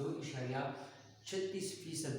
2.36%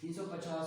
350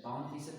52%।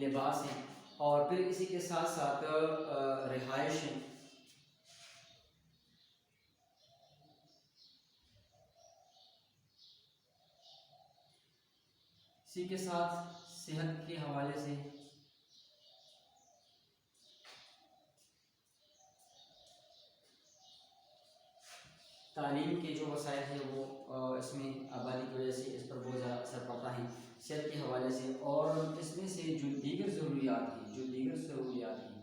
لباس ہیں، اور پھر اسی کے ساتھ ساتھ رہائش ہیں، اسی کے ساتھ صحت کے حوالے سے تعلیم کے جو وسائل ہیں وہ اس میں آبادی کی وجہ سے اس پر بہت زیادہ اثر پڑتا ہے صحت کے حوالے سے، اور اس میں سے جو دیگر ضروریات ہیں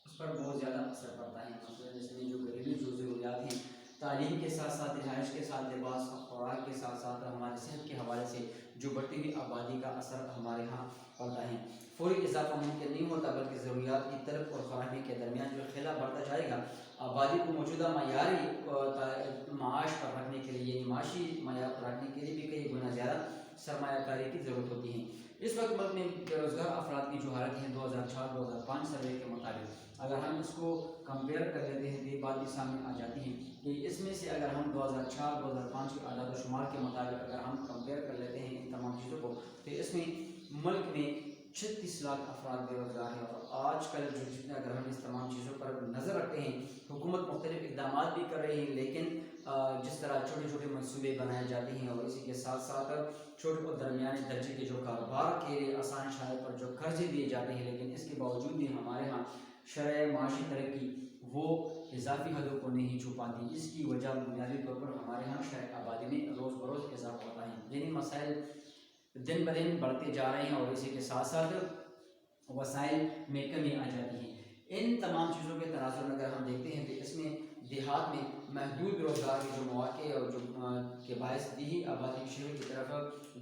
اس پر بہت زیادہ اثر پڑتا ہے، مثلاً اس میں جو گھریلو جو ضروریات ہیں، تعلیم کے ساتھ ساتھ رہائش کے ساتھ لباس اور خوراک کے ساتھ ساتھ ہماری صحت کے حوالے سے جو بڑھتی ہوئی آبادی کا اثر ہمارے ہاں پڑتا ہے۔ فوری اضافہ ممکن نہیں ہوتا، بلکہ ضروریات کی طلب اور فراہمی کے درمیان جو خلا بڑھتا جائے گا، آبادی کو موجودہ معیاری معاش پر رکھنے کے لیے، یعنی معاشی معیار پر رکھنے کے لیے بھی کئی گنا زیادہ سرمایہ کاری کی ضرورت ہوتی ہے۔ اس وقت ملک میں بے روزگار افراد کی جو حالت ہے 2004-2005 سروے کے مطابق اگر ہم اس کو کمپیئر کر لیتے ہیں تو یہ بات بھی سامنے آ جاتی ہے کہ اس میں سے اگر ہم 2004-2005 کے اعداد و شمار کے مطابق اگر ہم کمپیئر کر لیتے ہیں ان تمام چیزوں کو، تو اس میں ملک میں 36 لاکھ افراد بے روزگار ہیں۔ اور آج کل جو جتنے اگر ہم اس تمام چیزوں پر نظر رکھتے ہیں، حکومت مختلف اقدامات بھی کر رہی ہے، لیکن جس طرح چھوٹے چھوٹے منصوبے بنائے جاتے ہیں اور اسی کے ساتھ ساتھ چھوٹے اور درمیانے درجے کے جو کاروبار کے لیے آسان شرائط پر جو قرضے دیے جاتے ہیں، لیکن اس کے باوجود بھی ہمارے ہاں شرح معاشی ترقی وہ اضافی حدوں کو نہیں چھو پاتی۔ اس کی وجہ بنیادی طور پر ہمارے ہاں شرح آبادی میں روز بروز اضافہ ہوتا ہے، یعنی مسائل دن بدن بڑھتے جا رہے ہیں اور اسی کے ساتھ ساتھ وسائل میں کمی آ جاتی ہے۔ ان تمام چیزوں کے تناظر میں اگر ہم دیکھتے ہیں تو اس میں دیہات میں محدود روزگار کے جو مواقع اور جو کے باعث دیہی آبادی شہر کی طرف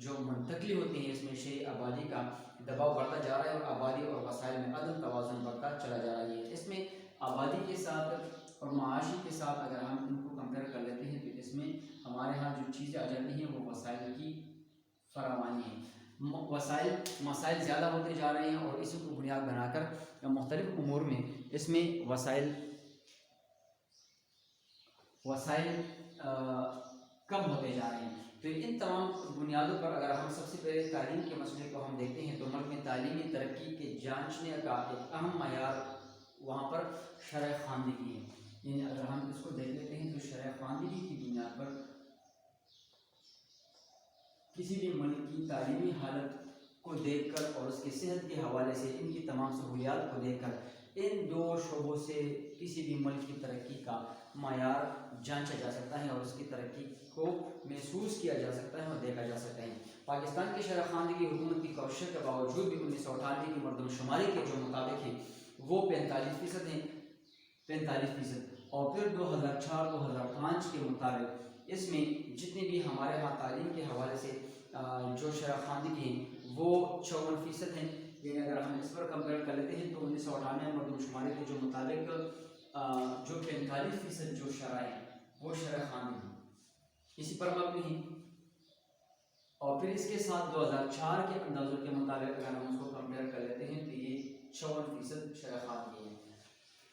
جو منتقلی ہوتی ہے، اس میں شہری آبادی کا دباؤ بڑھتا جا رہا ہے اور آبادی اور وسائل میں عدم توازن بڑھتا چلا جا رہا ہے۔ اس میں آبادی کے ساتھ اور معاشی کے ساتھ اگر ہم ان کو کمپیئر کر لیتے ہیں تو اس میں ہمارے ہاں جو چیزیں آ جاتی ہیں وہ وسائل کی فراوانی ہے۔ مسائل زیادہ ہوتے جا رہے ہیں اور اسی کو بنیاد بنا کر مختلف امور میں اس میں وسائل کم ہوتے جا رہے ہیں۔ تو ان تمام بنیادوں پر اگر ہم سب سے پہلے تعلیم کے مسئلے کو ہم دیکھتے ہیں تو ملک میں تعلیمی ترقی کے جانچنے کا ایک اہم معیار وہاں پر شرح خواندگی ہے، یعنی اگر ہم اس کو دیکھ لیتے ہیں تو شرح خواندگی کی بنیاد پر کسی بھی ملک کی تعلیمی حالت کو دیکھ کر اور اس کی صحت کے حوالے سے ان کی تمام سہولیات کو دیکھ کر ان دو شعبوں سے کسی بھی ملک کی ترقی کا معیار جانچا جا سکتا ہے اور اس کی ترقی کو محسوس کیا جا سکتا ہے اور دیکھا جا سکتا ہے۔ پاکستان کی شرح خواندگی حکومت کی کوششوں کے باوجود بھی 1998 کی مردم شماری کے جو مطابق ہے وہ 45% ہیں، 45%، اور پھر 2004-2005 کے مطابق اس میں جتنے بھی ہمارے ہاں تعلیم کے حوالے سے جو شرح خواندگی ہیں وہ 54% ہیں، یعنی اگر ہم اس پر کمپیئر کر لیتے ہیں تو 1998 مردم شماری کے جو مطابق جو 45% جو شرح ہے وہ شرح خواندگی اسی پر مبنی ہے، اور پھر اس کے ساتھ 2004 کے اندازوں کے مطابق اگر ہم اس کو کمپیئر کر لیتے ہیں تو یہ 54% شرح خواندگی ہے۔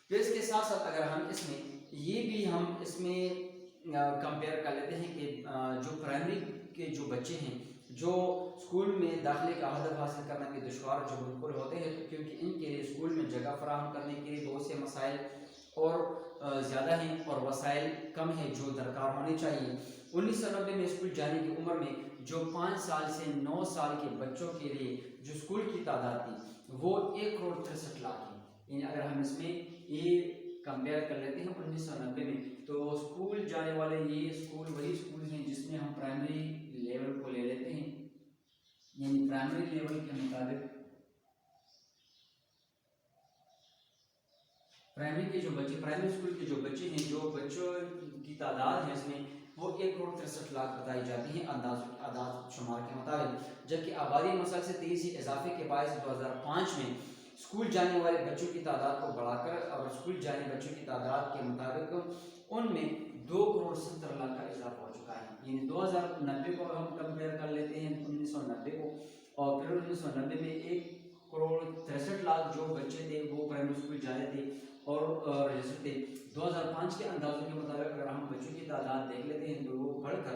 پھر اس کے ساتھ ساتھ اگر ہم اس میں یہ بھی ہم اس میں کمپیئر کر لیتے ہیں کہ جو پرائمری کے جو بچے ہیں جو اسکول میں داخلے کا ہدف حاصل کرنا کے دشوار جو بالکل ہوتے ہیں، کیونکہ ان کے لیے اسکول میں جگہ فراہم کرنے کے لیے بہت سے مسائل اور زیادہ ہیں اور وسائل کم ہیں جو درکار ہونے چاہیے۔ 1990 میں اسکول جانے کی عمر میں جو 5 سال سے 9 سال کے بچوں کے لیے جو اسکول کی تعداد تھی وہ 1,63,00,000 ہے، یعنی اگر ہم اس میں یہ کمپیئر کر لیتے ہیں 1990 میں تو اسکول جانے والے یہ اسکول وہی اسکول ہیں جس میں ہم پرائمری لیول کو لے لیتے ہیں، یعنی پرائمری لیول کے مطابق پرائمری اسکول کے جو بچے ہیں جو بچوں کی تعداد ہے اس میں وہ 1,63,00,000 بتائی جاتی ہیں اعداد شمار کے مطابق، جبکہ آبادی مسائل سے تیزی اضافے کے باعث 2005 میں اسکول جانے والے بچوں کی تعداد کو بڑھا کر اور اسکول جانے بچوں کی تعداد کے مطابق ان میں 2,70,00,000 کا اضافہ ہو چکا ہے، یعنی 2090 کو ہم کمپیئر کر لیتے ہیں 1990 کو، اور پھر 1990 میں 1,63,00,000 جو بچے تھے وہ پرائمری اسکول جاتے تھے اور رجسٹر تھے۔ 2005 کے اندازوں کے مطابق اگر ہم بچوں کی تعداد دیکھ لیتے ہیں تو وہ بڑھ کر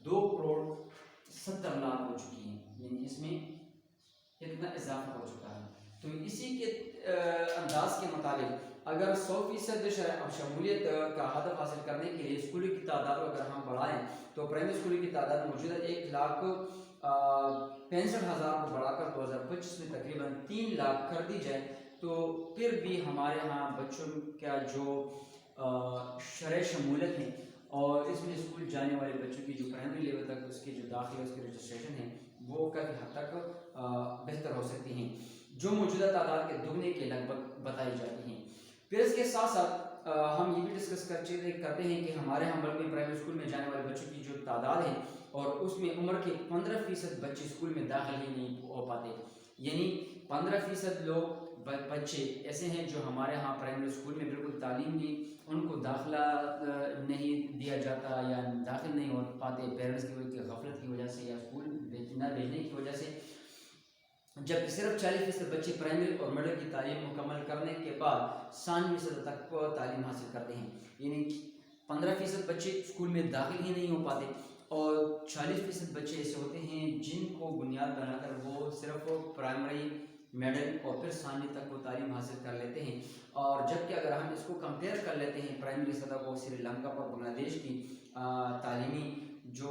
2,70,00,000 ہو چکی ہیں، یعنی اس میں اتنا اضافہ ہو چکا ہے۔ تو اسی کے انداز کے مطابق اگر 100% شمولیت کا ہدف حاصل کرنے کے لیے اسکولوں کی تعداد کو اگر ہم بڑھائیں تو پرائمری اسکولوں کی تعداد موجودہ 1,65,000 کو بڑھا کر 2025 میں تقریباً 3 لاکھ کر دی جائے تو پھر بھی ہمارے ہاں بچوں کا جو شرح شمولیت ہے اور اس میں اسکول جانے والے بچوں کی جو پرائمری لیول تک اس کی جو داخلہ اس کی رجسٹریشن ہے وہ کافی حد تک بہتر ہو سکتی ہیں، جو موجودہ تعداد کے دگنے کے لگ بھگ بتائی جاتی ہیں۔ پھر اس کے ساتھ ساتھ ہم یہ بھی ڈسکس کرتے ہیں کہ ہمارے ہم ملک میں پرائمری اسکول میں جانے والے بچوں کی جو تعداد ہے اور اس میں عمر کے 15% بچے اسکول میں داخل ہی نہیں ہو پاتے، یعنی 15% لوگ بچے ایسے ہیں جو ہمارے ہاں پرائمری اسکول میں بالکل تعلیم نہیں، ان کو داخلہ نہیں دیا جاتا یا داخل نہیں ہو پاتے پیرنٹس کی غفلت کی وجہ سے یا اسکول نہ بھیجنے کی وجہ سے، جبکہ صرف 40% بچے پرائمری اور مڈل کی تعلیم مکمل کرنے کے بعد 90 سطح تک تعلیم حاصل کرتے ہیں، یعنی 15% بچے اسکول میں داخل ہی نہیں ہو پاتے اور 40% بچے ایسے ہوتے ہیں جن کو بنیاد بنا کر وہ صرف پرائمری میڈل اور پھر 90 تک وہ تعلیم حاصل کر لیتے ہیں۔ اور جبکہ اگر ہم اس کو کمپیئر کر لیتے ہیں پرائمری سطح کو سری لنکا اور بنگلہ دیش کی تعلیمی جو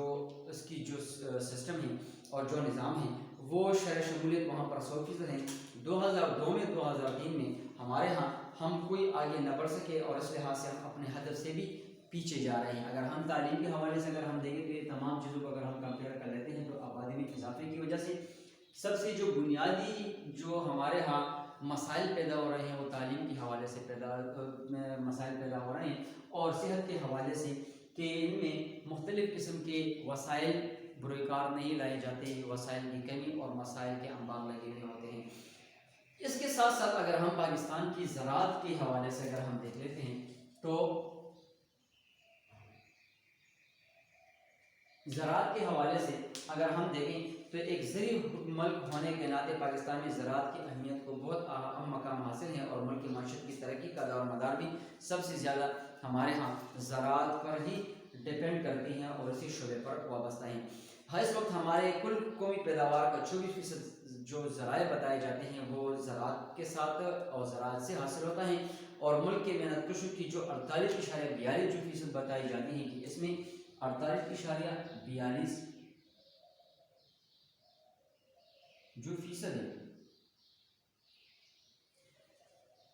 اس کی جو سسٹم ہے اور جو نظام ہے وہ شرح شمولیت وہاں پر 100% ہے۔ 2002 میں 2003 میں ہمارے ہاں ہم کوئی آگے نہ بڑھ سکے اور اس لحاظ سے ہم اپنے ہدف سے بھی پیچھے جا رہے ہیں۔ اگر ہم تعلیم کے حوالے سے اگر ہم دیکھیں تو یہ تمام چیزوں کو اگر ہم کمپیئر کر لیتے ہیں تو آبادی میں اضافے کی وجہ سے سب سے جو بنیادی جو ہمارے ہاں مسائل پیدا ہو رہے ہیں وہ تعلیم کے حوالے سے مسائل پیدا ہو رہے ہیں اور صحت کے حوالے سے کہ ان میں مختلف قسم کے وسائل بروئے کار نہیں لائے جاتے، وسائل کی کمی اور مسائل کے انبار لگے ہوئے ہوتے ہیں۔ اس کے ساتھ ساتھ اگر ہم پاکستان کی زراعت کے حوالے سے اگر ہم دیکھ لیتے ہیں تو زراعت کے حوالے سے اگر ہم دیکھیں تو ایک زرعی ملک ہونے کے ناطے پاکستان میں زراعت کی اہمیت کو بہت اہم مقام حاصل ہے اور ملک کی معیشت کی ترقی کا دار و مدار بھی سب سے زیادہ ہمارے ہاں زراعت پر ہی ڈپینڈ کرتی ہیں اور اسی شعبے پر وابستہ ہیں۔ اس وقت ہمارے کل قومی پیداوار کا 24% جو ذرائع بتائے جاتے ہیں وہ زراعت کے ساتھ اور زراعت سے حاصل ہوتا ہے اور ملک کے محنت کشوں کی جو 48.42% بتائی جاتی ہیں کہ اس میں 48.42 جو فیصد ہے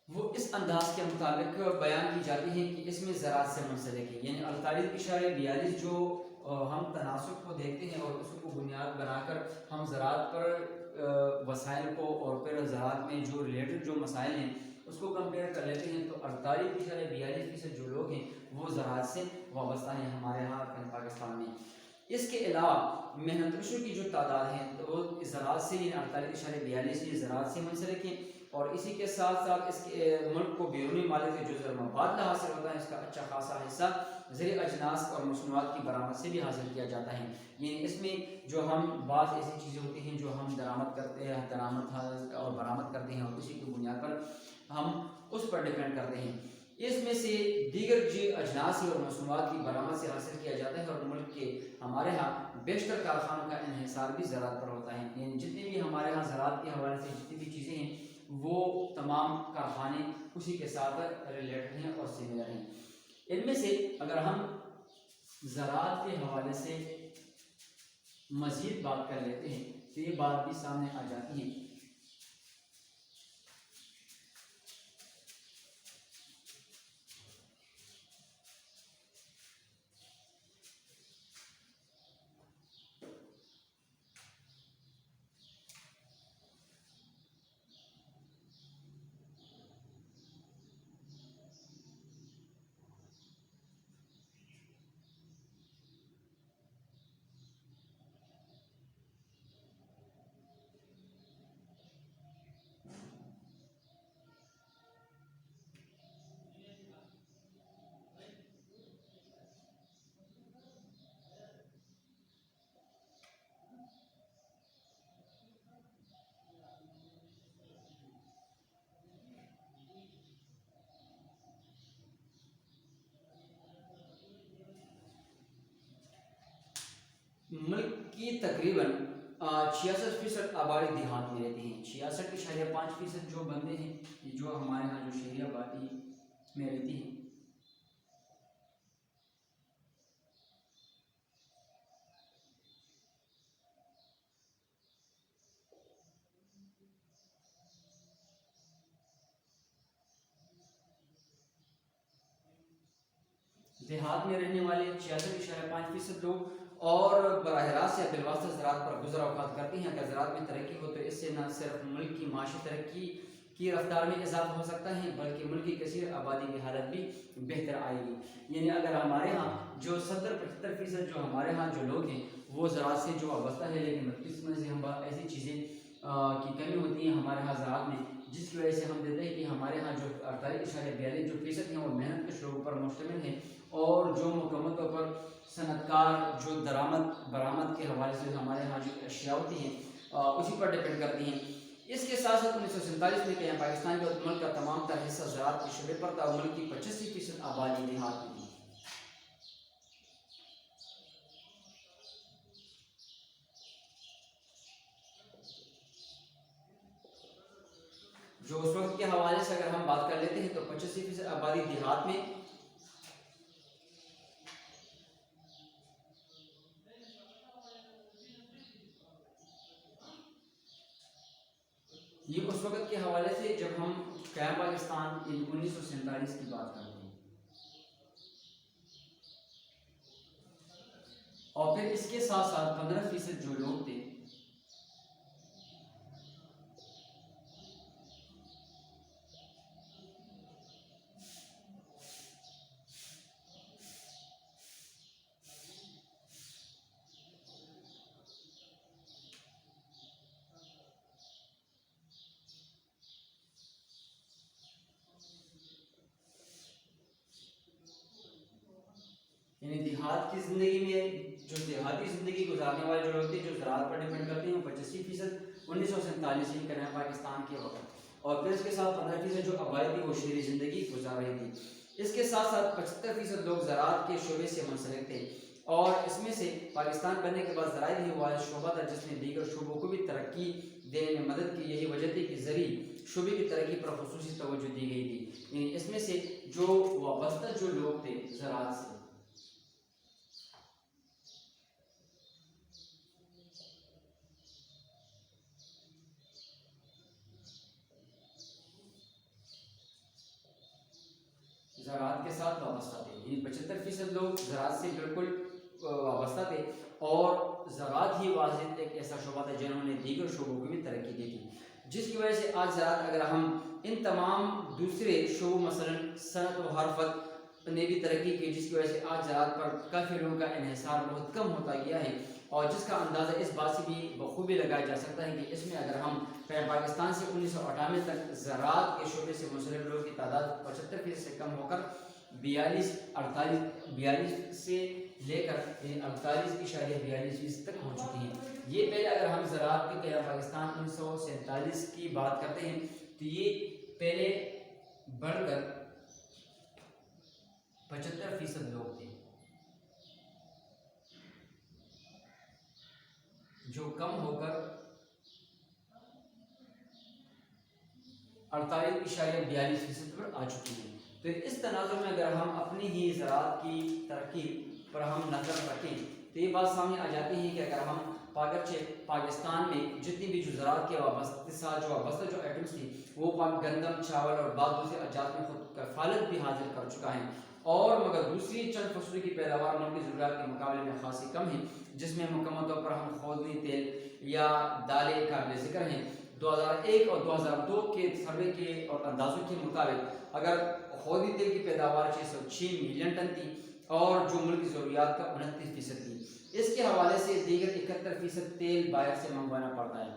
وہ اس انداز کے مطابق بیان کی جاتی ہے کہ اس میں زراعت سے منسلک ہے، یعنی 48.42 جو ہم تناسب کو دیکھتے ہیں اور اس کو بنیاد بنا کر ہم زراعت پر وسائل کو اور پھر زراعت میں جو ریلیٹڈ جو مسائل ہیں اس کو کمپیئر کر لیتے ہیں تو 48.42% جو لوگ ہیں وہ زراعت سے وابستہ ہیں ہمارے یہاں پاکستان میں۔ اس کے علاوہ محنت کشوں کی جو تعداد ہے تو وہ زراعت سے 48.42 زراعت سے منسلک ہیں اور اسی کے ساتھ ساتھ اس کے ملک کو بیرونی مالک سے جو زر مبادلہ حاصل ہوتا ہے اس کا اچھا خاصا حصہ زرعی اجناس اور مصنوعات کی برآمد سے بھی حاصل کیا جاتا ہے، یعنی اس میں جو ہم بعض ایسی چیزیں ہوتی ہیں جو ہم درآمد کرتے ہیں درآمد اور برآمد کرتے ہیں اور اسی کی بنیاد پر ہم اس پر ڈیپینڈ کرتے ہیں۔ اس میں سے دیگر جو اجناس اور مصنوعات کی برآمد سے حاصل کیا جاتا ہے اور ملک کے ہمارے ہاں بیشتر کارخانوں کا انحصار بھی زراعت پر ہوتا ہے، یعنی جتنی بھی ہمارے ہاں زراعت کے حوالے سے جتنی بھی چیزیں ہیں وہ تمام کارخانے اسی کے ساتھ ریلیٹڈ ہیں اور سملر ہیں۔ ان میں سے اگر ہم زراعت کے حوالے سے مزید بات کر لیتے ہیں تو یہ بات بھی سامنے آ جاتی ہے۔ ملک کی تقریباً 66% آبادی دیہات میں رہتے ہیں. 66.5% جو بندے ہیں جو ہمارے یہاں جو شہری آبادی میں رہتی ہیں. دیہات میں رہنے والے 66.5% لوگ اور براہ راست یا بالواسطہ زراعت پر گزر اوقات کرتے ہیں. اگر زراعت میں ترقی ہو تو اس سے نہ صرف ملک کی معاشی ترقی کی رفتار میں اضافہ ہو سکتا ہے بلکہ ملک کی کثیر آبادی کی حالت بھی بہتر آئے گی. یعنی اگر ہمارے ہاں جو 70-75% جو ہمارے ہاں جو لوگ ہیں وہ زراعت سے جو وابستہ ہے، لیکن اس میں سے ہم ایسی چیزیں کی کمی ہوتی ہیں ہمارے ہاں زراعت میں، جس کی وجہ سے ہم دیتے ہیں کہ ہمارے ہاں جو 48.42% ہیں وہ محنت کے شعبوں پر مشتمل ہیں، اور جو مکمل طور پر صنعت کار جو درآمد برآمد کے حوالے سے ہمارے ہاں جو اشیاء ہوتی ہیں اسی پر ڈپینڈ کرتی ہیں. اس کے ساتھ ساتھ 1947 میں کہ پاکستان کے ملک کا تمام تر حصہ زراعت کے شعبے پر تھا اور ملک کی 85% آبادی دیہات میں تھی. جو اس وقت کے حوالے سے اگر ہم بات کر لیتے ہیں تو 85% آبادی دیہات میں، یہ اس وقت کے حوالے سے جب ہم قیام پاکستان 1947 کی بات کرتے ہیں. اور پھر اس کے ساتھ ساتھ 15% جو لوگ تھے یعنی دیہات کی زندگی میں جو دیہاتی زندگی گزارنے والے جو لوگ تھے جو زراعت پر ڈپینڈ کرتے ہیں وہ 85% 1947 ہی کریں پاکستان کے وقت، اور پھر اس کے ساتھ 15% جو آبادی تھی وہ شہری زندگی گزار رہی تھی. اس کے ساتھ ساتھ 75% لوگ زراعت کے شعبے سے منسلک تھے، اور اس میں سے پاکستان بننے کے بعد زراعت ہی وہ شعبہ تھا جس نے دیگر شعبوں کو بھی ترقی دینے میں مدد کی. یہی وجہ تھی کہ زرعی شعبے کی ترقی پر خصوصی توجہ دی گئی تھی. یعنی اس میں سے جو وابستہ جو لوگ تھے زراعت سے، زراعت کے ساتھ وابستہ تھے، یعنی 75% لوگ زراعت سے بالکل وابستہ تھے، اور زراعت ہی واحد ایک ایسا شعبہ تھا جنہوں نے دیگر شعبوں کو بھی ترقی دی تھی، جس کی وجہ سے آج زراعت اگر ہم ان تمام دوسرے شعبوں مثلا صنعت و حرفت نے بھی ترقی کی، جس کی وجہ سے آج زراعت پر کافی لوگوں کا انحصار بہت کم ہوتا گیا ہے، اور جس کا اندازہ اس بات سے بھی بخوبی لگایا جا سکتا ہے کہ اس میں اگر ہم پاکستان سے 1998 تک زراعت کے شعبے سے منسلک لوگوں کی تعداد 75% سے کم ہو کر 42 سے لے کر 48.42% تک ہو چکی ہیں. یہ پہلے اگر ہم زراعت کے پاکستان 1947 کی بات کرتے ہیں تو یہ پہلے بڑھ کر 75% لوگ تھے، جو کم ہو کر 48.42% پر آ چکی ہیں. تو اس تناظر میں اگر ہم اپنی ہی زراعت کی ترقی پر ہم نظر رکھیں تو یہ بات سامنے آ جاتی ہے کہ اگر ہم پاکستان میں جتنی بھی جو زراعت کے وابستہ جو آئٹمس تھی وہ گندم، چاول اور بعض دوسرے اجزاء میں خود کفالت بھی حاصل کر چکا ہے، اور مگر دوسری چند فصلوں کی پیداوار ملک کی ضروریات کے مقابلے میں خاصی کم ہے، جس میں مکمل طور پر ہم خوردنی تیل یا دالیں قابل ذکر ہیں. 2001 اور 2002 کے سروے کے اور اندازوں کے مطابق اگر خوردنی تیل کی پیداوار 606 ملین ٹن تھی اور جو ملک کی ضروریات کا 29% تھی. اس کے حوالے سے دیگر 71% تیل باہر سے منگوانا پڑتا ہے.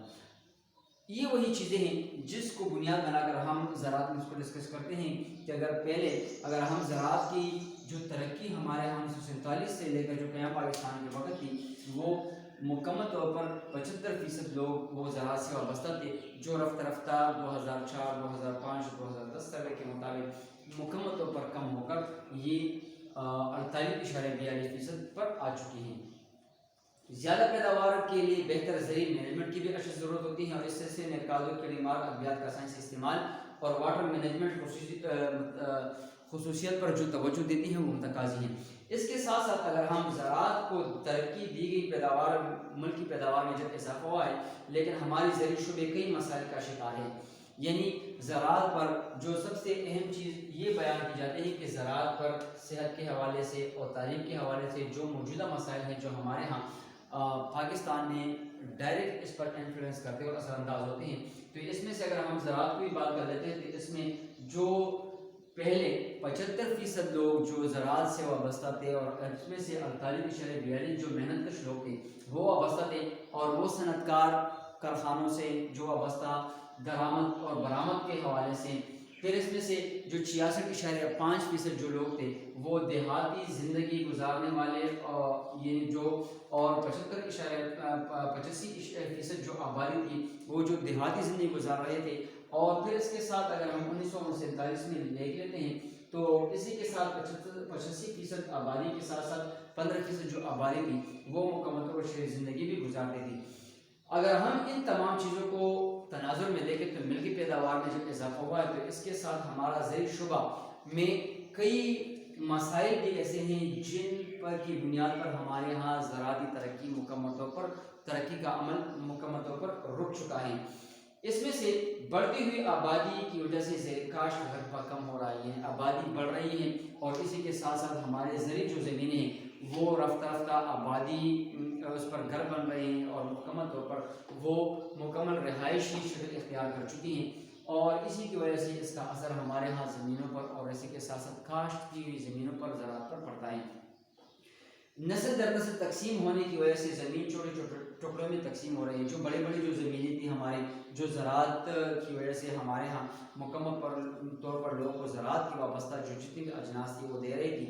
یہ وہی چیزیں ہیں جس کو بنیاد بنا کر ہم زراعت میں اس کو ڈسکس کرتے ہیں کہ اگر ہم زراعت کی جو ترقی ہمارے یہاں 1947 سے لے کر جو قیام پاکستان کے وقت تھی وہ مکمل طور پر 75% لوگ وہ زراعت سے وابستہ تھے، جو رفتہ رفتہ 2004 2005 2010 سروے کے مطابق مکمل طور پر کم ہو کر یہ 48.42% پر آ چکی ہیں. زیادہ پیداوار کے لیے بہتر زرعی مینجمنٹ کی بھی اشد ضرورت ہوتی ہے، اور اس سے نرکازوں کے لیے ادویات کا سائنسی استعمال اور واٹر مینجمنٹ خصوصیت پر جو توجہ دیتی ہیں وہ متقاضی ہیں۔ اس کے ساتھ ساتھ اگر ہم زراعت کو ترقی دی گئی پیداوار ملک کی پیداوار میں جب اضافہ ہوا ہے، لیکن ہماری زرعی شعبے کئی مسائل کا شکار ہے۔ یعنی زراعت پر جو سب سے اہم چیز یہ بیان کی جاتی ہے کہ زراعت پر صحت کے حوالے سے اور تعلیم کے حوالے سے جو موجودہ مسائل ہیں جو ہمارے ہاں پاکستان میں ڈائریکٹ اس پر انفلوئنس کرتے اور اثر انداز ہوتے ہیں، تو اس میں سے اگر ہم زراعت کی بات کر لیتے ہیں تو اس میں جو پہلے 75% لوگ جو زراعت سے وابستہ تھے اور اس میں سے 48.42 جو محنت کش لوگ تھے وہ وابستہ تھے، اور وہ صنعت کار کارخانوں سے جو وابستہ درآمد اور برآمد کے حوالے سے، پھر اس میں سے جو 66.5% جو لوگ تھے وہ دیہاتی زندگی گزارنے والے یہ جو، اور 85% جو آبادی تھی وہ جو دیہاتی زندگی گزار رہے تھے، اور پھر اس کے ساتھ اگر ہم 1947 میں دیکھ لیتے ہیں تو اسی کے ساتھ 85% آبادی کے ساتھ ساتھ 15% جو آبادی تھی وہ مکمل طور پر شہری زندگی بھی گزارتی تھی۔ اگر ہم ان تمام چیزوں کو تناظر میں دیکھیں تو ملکی پیداوار میں جب اضافہ ہوا ہے تو اس کے ساتھ ہمارا زرعی شعبہ میں کئی مسائل بھی ایسے ہیں جن پر کی بنیاد پر ہمارے ہاں زراعتی ترقی مکمل طور پر ترقی کا عمل مکمل طور پر رک چکا ہے۔ اس میں سے بڑھتی ہوئی آبادی کی وجہ سے زیر کاشت رقبہ کم ہو رہی ہے، آبادی بڑھ رہی ہے، اور اسی کے ساتھ ساتھ ہمارے زرعی جو زمینیں ہیں وہ رفتہ رفتہ آبادی اس پر گھر بن رہے ہیں اور مکمل طور پر وہ مکمل رہائشی شکل اختیار کر چکی ہیں، اور اسی کی وجہ سے اس کا اثر ہمارے ہاں زمینوں پر اور اسی کے ساتھ ساتھ کاشت کی ہوئی زمینوں پر زراعت پر پڑتا ہے۔ نسل در نسل تقسیم ہونے کی وجہ سے زمین چھوٹے چھوٹے ٹکڑوں میں تقسیم ہو رہی ہے۔ جو بڑے بڑے جو زمینیں تھیں ہماری جو زراعت کی وجہ سے ہمارے ہاں مکمل طور پر لوگوں کو زراعت کی وابستہ جو جتنی بھی اجناس تھی وہ دے رہی تھی،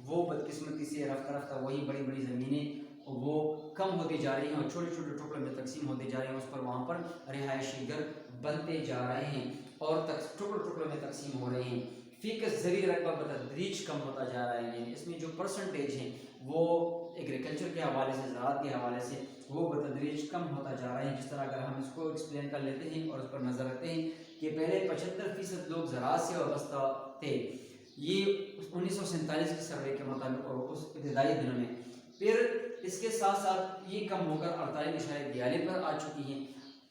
وہ بدقسمتی سے رفتہ رفتہ وہی بڑی بڑی زمینیں وہ کم ہوتی جا رہی ہیں اور چھوٹے چھوٹے ٹکڑوں میں تقسیم ہوتی جا رہی ہیں، اس پر وہاں پر رہائشی گھر بنتے جا رہے ہیں اور ٹکڑوں ٹکڑوں میں تقسیم ہو رہے ہیں۔ فیکس زرعی رقبہ بتدریج کم ہوتا جا رہا ہے، یعنی اس میں جو پرسنٹیج ہیں وہ ایگریکلچر کے حوالے سے زراعت کے حوالے سے وہ بتدریج کم ہوتا جا رہا ہے۔ جس طرح اگر ہم اس کو ایکسپلین کر لیتے ہیں اور اس پر نظر رکھتے ہیں کہ پہلے 75% لوگ زراعت سے وابستہ تھے، یہ 1947 کے سروے کے مطابق اور اس ابتدائی دنوں میں، پھر اس کے ساتھ ساتھ یہ کم ہو کر 48.42 پر آ چکی ہیں۔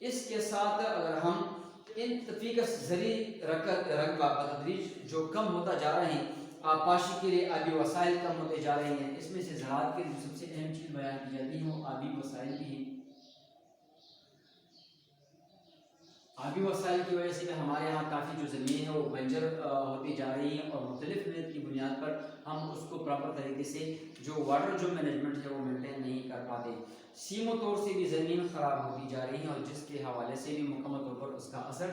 اس کے ساتھ اگر ہم ان فیکس زرعی رقبہ بتدریج جو کم ہوتا جا رہے ہیں، پاشی کے لیے آبی وسائل کم ہوتے جا رہے ہیں، اس میں سے زراعت کے سب سے اہم چیز بیان کی جاتی ہے وہ آبی وسائل کی ہیں۔ آبی وسائل کی وجہ سے بھی ہمارے یہاں کافی جو زمین ہے وہ بنجر ہوتی جا رہی ہے، اور مختلف نیت کی بنیاد پر ہم اس کو پراپر طریقے سے جو واٹر جو مینجمنٹ ہے وہ مینٹین نہیں کر پاتے، سیم و طور سے بھی زمین خراب ہوتی جا رہی ہیں، اور جس کے حوالے سے بھی مکمل طور پر اس کا اثر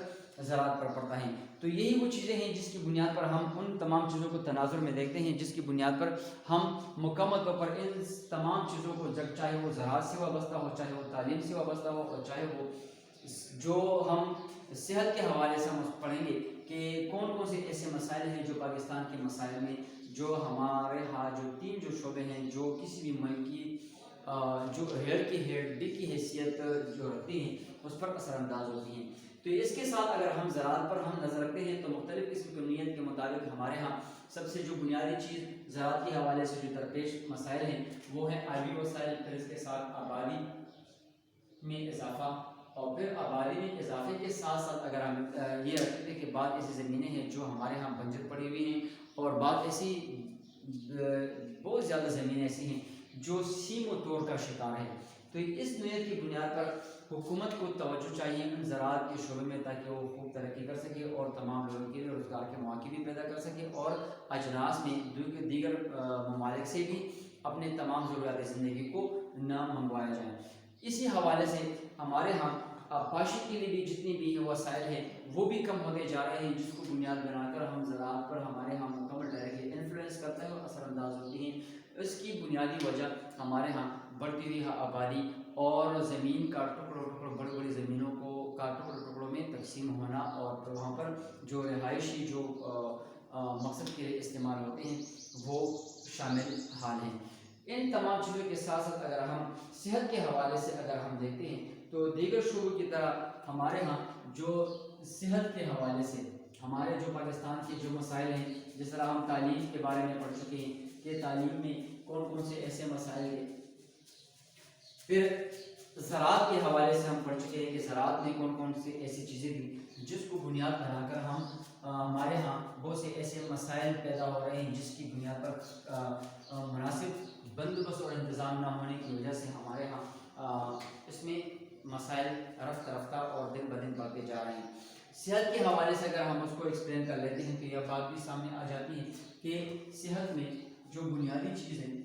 زراعت پر پڑتا ہے۔ تو یہی وہ چیزیں ہیں جس کی بنیاد پر ہم ان تمام چیزوں کو تناظر میں دیکھتے ہیں، جس کی بنیاد پر ہم مکمل طور پر ان تمام چیزوں کو چاہے وہ زراعت سے وابستہ ہو، چاہے وہ تعلیم سے وابستہ ہو، اور چاہے وہ جو ہم صحت کے حوالے سے ہم پڑھیں گے کہ کون کون سے ایسے مسائل ہیں جو پاکستان کے مسائل میں جو ہمارے ہاں جو 3 جو شعبے ہیں جو کسی بھی ملک کی جو ہیڈ کی حیثیت جو رکھتی ہیں اس پر اثر انداز ہوتی ہیں۔ تو اس کے ساتھ اگر ہم زراعت پر ہم نظر رکھتے ہیں تو مختلف قسم کی نیت کے مطابق ہمارے ہاں سب سے جو بنیادی چیز زراعت کے حوالے سے جو درپیش مسائل ہیں وہ ہیں آبی وسائل، پھر اس کے ساتھ آبادی میں اضافہ، اور پھر آبادی میں اضافے کے ساتھ ساتھ اگر ہم یہ رکھتے ہیں کہ بعض ایسی زمینیں ہیں جو ہمارے ہاں بنجر پڑی ہوئی ہیں، اور بعض ایسی بہت زیادہ زمینیں ایسی ہیں جو سیم و طور کا شکار ہے، تو اس نیت کی بنیاد پر حکومت کو توجہ چاہیے ان زراعت کے شعبے میں تاکہ وہ خوب ترقی کر سکے اور تمام لوگوں کے لیے روزگار کے مواقع بھی پیدا کر سکے، اور اجناس میں دیگر ممالک سے بھی اپنے تمام ضروریات زندگی کو نہ منگوایا جائے۔ اسی حوالے سے ہمارے ہاں پاشی کے لیے بھی جتنی بھی وسائل ہیں وہ بھی کم ہوتے جا رہے ہیں، جس کو بنیاد بنا کر ہم زراعت پر ہمارے ہاں مکمل ڈائریکٹلی انفلوئنس کرتے ہیں اور اثر انداز ہوتی ہیں۔ اس کی بنیادی وجہ ہمارے ہاں بڑھتی ہوئی آبادی اور زمین کا ٹکڑوں بڑی بڑی زمینوں کو کا ٹکڑوں میں تقسیم ہونا، اور وہاں پر جو رہائشی جو مقصد کے لیے استعمال ہوتے ہیں وہ شامل حال ہیں۔ ان تمام چیزوں کے ساتھ ساتھ اگر ہم صحت کے حوالے سے اگر ہم دیکھتے ہیں تو دیگر شعبوں کی طرح ہمارے ہاں جو صحت کے حوالے سے ہمارے جو پاکستان کے جو مسائل ہیں، جس طرح ہم تعلیم کے بارے میں پڑھ چکے ہیں کہ تعلیم میں کون کون سے ایسے مسائل ہیں، پھر زراعت کے حوالے سے ہم پڑھ چکے ہیں کہ زراعت میں کون کون سی ایسی چیزیں تھیں جس کو بنیاد بنا کر ہم ہمارے ہاں بہت سے ایسے مسائل پیدا ہو رہے ہیں جس کی بنیاد پر مناسب بندوبست اور انتظام نہ ہونے کی وجہ سے ہمارے ہاں اس میں مسائل رفتہ رفتہ اور دن بدن بڑھتے جا رہے ہیں۔ صحت کے حوالے سے اگر ہم اس کو ایکسپلین کر لیتے ہیں تو یہ بات بھی سامنے آ جاتی ہے کہ صحت میں جو بنیادی چیز ہے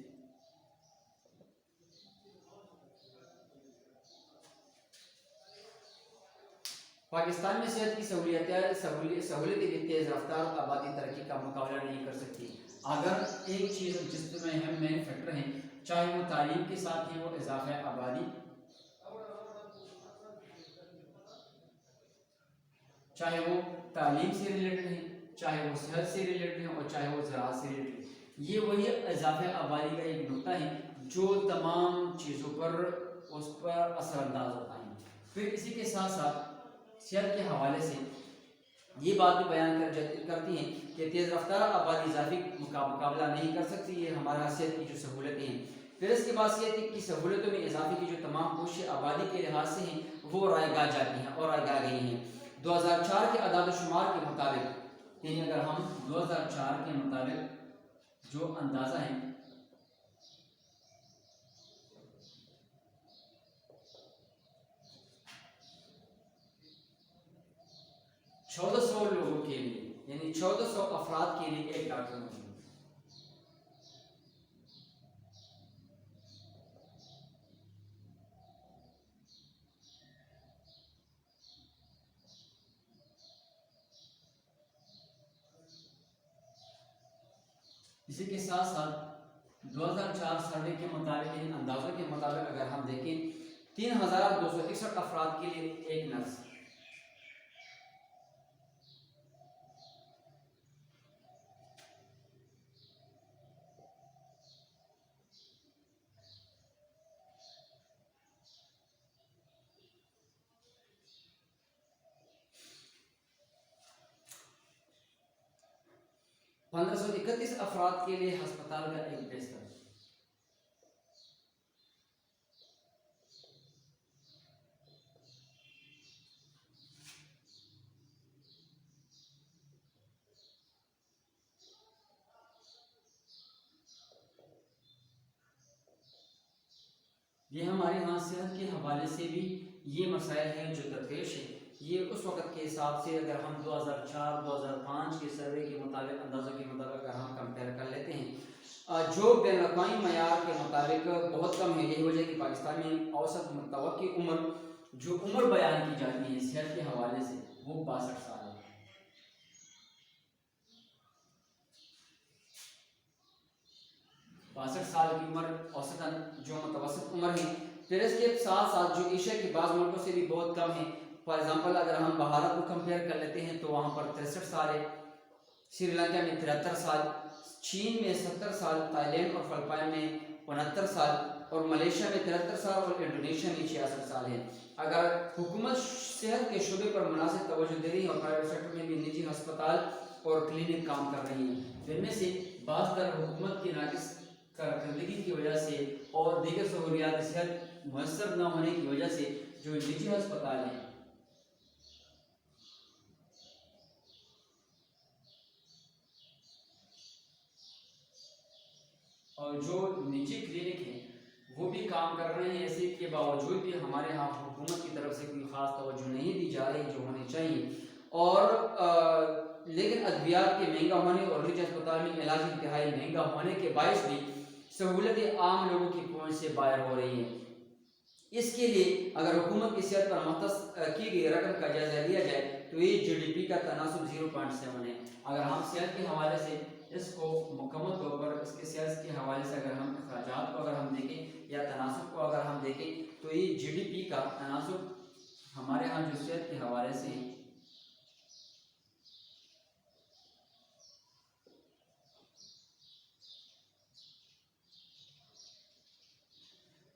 پاکستان میں صحت کی سہولتیں بھی تیز رفتار آبادی ترقی کا مقابلہ نہیں کر سکتی۔ اگر ایک چیز جس میں ہم مین فیکٹر ہیں، چاہے وہ تعلیم کے ساتھ ہی وہ اضافہ آبادی، چاہے وہ تعلیم سے ریلیٹڈ ہیں، چاہے وہ صحت سے ریلیٹڈ ہیں اور چاہے وہ زراعت سے ریلیٹڈ ہیں، یہ وہی اضافہ آبادی کا ایک نقطہ ہے جو تمام چیزوں پر اس پر اثر انداز ہوتا ہے۔ پھر اسی کے ساتھ ساتھ صحت کے حوالے سے یہ بات بھی بیان کرتی ہیں کہ تیز رفتار آبادی اضافی مقابلہ نہیں کر سکتی، یہ ہمارا صحت کی جو سہولتیں ہیں۔ پھر اس کے بعد صحت کی سہولتوں میں اضافے کی جو تمام کوششیں آبادی کے لحاظ سے ہیں وہ رائے گاہ جاتی ہیں اور رائے گاہ گئی ہیں۔ 2004 کے اعداد و شمار کے مطابق، یعنی اگر ہم 2004 کے مطابق جو اندازہ ہے 1400 لوگوں کے لیے، یعنی 1400 افراد کے لیے ایک ڈاکٹر موجود ہے۔ اسی کے ساتھ ساتھ 2004 سروے کے مطابق، ان اندازوں کے مطابق اگر ہم دیکھیں 3261 افراد کے لیے ایک نرس، 1531 افراد کے لیے ہسپتال کا ایک بستر۔ یہ ہمارے یہاں صحت کے حوالے سے بھی یہ مسائل ہیں جو درپیش ہیں۔ یہ اس وقت کے حساب سے اگر ہم 2004-2005 کے سروے کے مطابق، اندازوں کے مطابق اگر ہم کمپیئر کر لیتے ہیں، جو بین الاقوامی معیار کے مطابق بہت کم ہے۔ یہی وجہ کہ پاکستان میں اوسط متوقع عمر جو عمر بیان کی جاتی ہے صحت کے حوالے سے وہ 62 سال ہے۔ 62 سال کی عمر اوسطاً جو متوسط عمر ہے۔ پھر اس کے ساتھ ساتھ جو ایشیا کے بعض ملکوں سے بھی بہت کم ہے، فار ایگزامپل اگر ہم بھارت کو کمپیئر کر لیتے ہیں تو وہاں پر 63 سال ہے، سری لنکا میں 73 سال، چین میں 70 سال، تائی لینڈ اور فلپائن میں 69 سال اور ملیشیا میں 73 سال اور انڈونیشیا میں 66 سال ہے۔ اگر حکومت صحت کے شعبے پر مناسب توجہ دے رہی ہے اور پرائیویٹ سیکٹر میں بھی نجی ہسپتال اور کلینک کام کر رہی ہیں، جن میں سے بعض در حکومت کی ناقص کارکردگی کی وجہ سے اور دیگر سہولیات صحت میسر نہ ہونے کی وجہ سے جو نجی ہسپتال ہیں اور جو نجی کلینک ہیں وہ بھی کام کر رہے ہیں، ایسے کے باوجود بھی ہمارے ہاں حکومت کی طرف سے کوئی خاص توجہ نہیں دی جا رہی جو ہونی چاہیے۔ اور لیکن ادویات کے مہنگا ہونے اور نجی ہسپتال میں علاج انتہائی مہنگا ہونے کے باعث بھی سہولتیں عام لوگوں کی پہنچ سے باہر ہو رہی ہیں۔ اس کے لیے اگر حکومت کی صحت پر مختص کی گئی رقم کا جائزہ لیا جائے تو یہ جی ڈی پی کا تناسب 0.7 ہے۔ اگر ہم صحت کے حوالے سے اس کو مکمل طور پر اس کے صحت کے حوالے سے اگر ہم اخراجات کو اگر ہم دیکھیں یا تناسب کو اگر ہم دیکھیں تو یہ جی ڈی پی کا تناسب ہمارے ہاں جو صحت کے حوالے سے ہے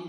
3